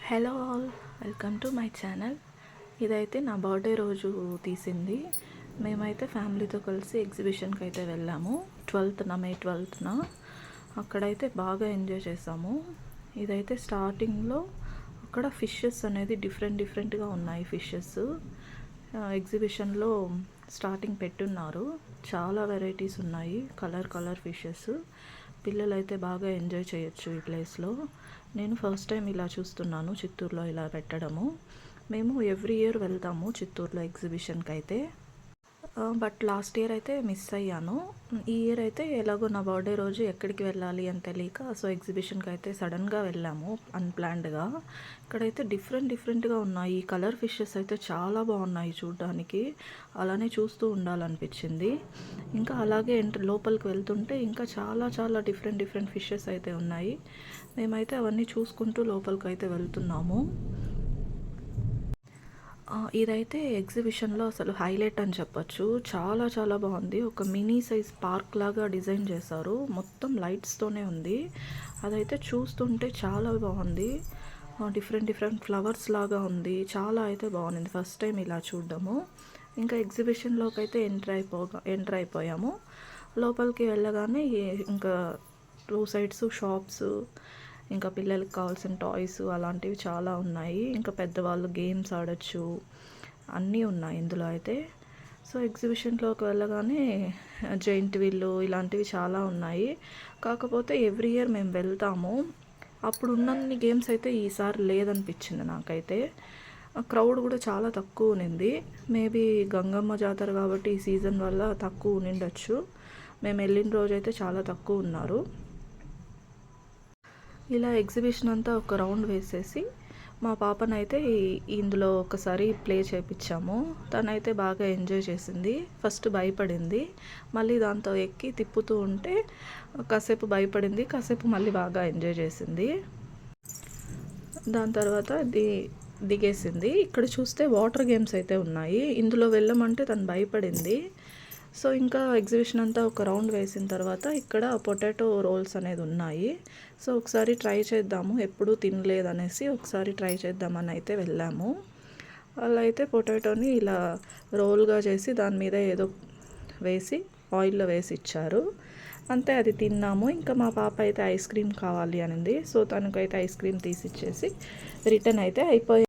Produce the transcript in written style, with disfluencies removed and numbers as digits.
Hello all, welcome to my channel. ఇదైతే నా birthday రోజు తీసింది. మేమైతే ఫ్యామిలీతో కలిసి ఎగ్జిబిషన్కి అయితే వెళ్ళాము. మే 12న అక్కడైతే బాగా ఎంజాయ్ చేసాము. ఇదైతే స్టార్టింగ్లో అక్కడ ఫిషెస్ అనేది డిఫరెంట్గా ఉన్నాయి. ఫిషెస్ ఎగ్జిబిషన్లో స్టార్టింగ్ పెట్టున్నారు. చాలా వెరైటీస్ ఉన్నాయి, కలర్ ఫిషెస్. పిల్లలు అయితే బాగా ఎంజాయ్ చేయొచ్చు ఈ ప్లేస్లో. నేను ఫస్ట్ టైం ఇలా చూస్తున్నాను, చిత్తూరులో ఇలా పెట్టడము. మేము ఎవ్రీ ఇయర్ వెళ్తాము చిత్తూరులో ఎగ్జిబిషన్కి అయితే. బట్ లాస్ట్ ఇయర్ అయితే మిస్ అయ్యాను. ఈ ఇయర్ అయితే ఎలాగో నా బర్త్డే రోజు ఎక్కడికి వెళ్ళాలి అని తెలియక సో ఎగ్జిబిషన్కి అయితే సడన్గా వెళ్ళాము అన్ప్లాన్డ్గా. ఇక్కడైతే డిఫరెంట్గా ఉన్నాయి. కలర్ ఫిషెస్ అయితే చాలా బాగున్నాయి చూడడానికి. అలానే చూస్తూ ఉండాలనిపించింది. ఇంకా అలాగే లోపలికి వెళ్తుంటే ఇంకా చాలా డిఫరెంట్ ఫిషెస్ అయితే ఉన్నాయి. మేమైతే అవన్నీ చూసుకుంటూ లోపలికి అయితే వెళ్తున్నాము. ఇదైతే ఎగ్జిబిషన్లో అసలు హైలైట్ అని చెప్పచ్చు. చాలా బాగుంది. ఒక మినీ సైజ్ పార్క్ లాగా డిజైన్ చేశారు. మొత్తం లైట్స్తోనే ఉంది. అదైతే చూస్తుంటే చాలా బాగుంది. డిఫరెంట్ ఫ్లవర్స్ లాగా ఉంది. చాలా అయితే బాగుంది. ఫస్ట్ టైం ఇలా చూడడము. ఇంకా ఎగ్జిబిషన్లోకి అయితే ఎంటర్ అయిపోయాము. లోపలికి వెళ్ళగానే ఇంకా 2 సైడ్స్ షాప్స్, ఇంకా పిల్లలకి కావాల్సిన టాయ్స్ అలాంటివి చాలా ఉన్నాయి. ఇంకా పెద్దవాళ్ళు గేమ్స్ ఆడచ్చు, అన్నీ ఉన్నాయి ఇందులో అయితే. సో ఎగ్జిబిషన్లోకి వెళ్ళగానే జైంట్ వీళ్ళు ఇలాంటివి చాలా ఉన్నాయి. కాకపోతే ఎవ్రీ ఇయర్ మేము వెళ్తాము. అప్పుడు ఉన్నన్ని గేమ్స్ అయితే ఈసారి లేదనిపించింది నాకైతే. క్రౌడ్ కూడా చాలా తక్కువ ఉన్నింది. మేబీ గంగమ్మ జాతర కాబట్టి ఈ సీజన్ వల్ల తక్కువ ఉండిండొచ్చు. మేము వెళ్ళిన రోజైతే చాలా తక్కువ ఉన్నారు. ఇలా ఎగ్జిబిషన్ అంతా ఒక రౌండ్ వేసేసి మా పాపనైతే ఇందులో ఒకసారి ప్లే చేయించాము. తనైతే బాగా ఎంజాయ్ చేసింది. ఫస్ట్ భయపడింది, మళ్ళీ దాంతో ఎక్కి తిప్పుతూ ఉంటే కాసేపు భయపడింది, కాసేపు మళ్ళీ బాగా ఎంజాయ్ చేసింది. దాని తర్వాత దిగేసింది. ఇక్కడ చూస్తే వాటర్ గేమ్స్ అయితే ఉన్నాయి. ఇందులో వెళ్ళమంటే తను భయపడింది. సో ఇంకా ఎగ్జిబిషన్ అంతా ఒక రౌండ్ వేసిన తర్వాత ఇక్కడ పొటాటో రోల్స్ అనేది ఉన్నాయి. సో ఒకసారి ట్రై చేద్దాము, ఎప్పుడూ తినలేదనేసి ఒకసారి ట్రై చేద్దామని అయితే వెళ్ళాము. అలా అయితే పొటాటోని ఇలా రోల్గా చేసి దాని మీద ఏదో వేసి ఆయిల్లో వేసి ఇచ్చారు. అంతే, అది తిన్నాము. ఇంకా మా పాప అయితే ఐస్ క్రీమ్ కావాలి అనింది. సో తనకైతే ఐస్ క్రీమ్ తీసిచ్చేసి రిటర్న్ అయితే అయిపోయింది.